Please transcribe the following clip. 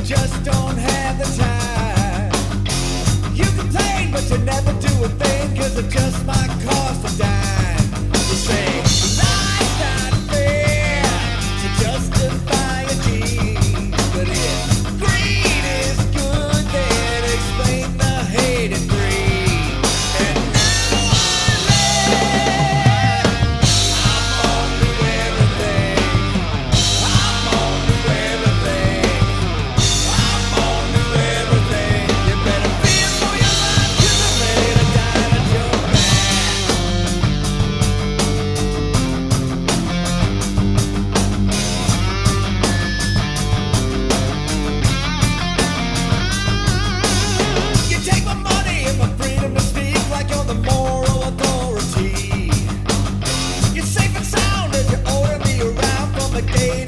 just don't have the time. You complain, but you never do a thing, 'cause it just might cost a dime. You say, life's not fair to justify a deed, but if greed is good, then explain the hate and greed. And now I'm on to everything. I'm on to everything. I'm on to everything. You better feel for your life, 'cause I'm ready to die at your back. You take my money and my freedom to speak like you're the moral authority. You're safe and sound as you order me around from the gate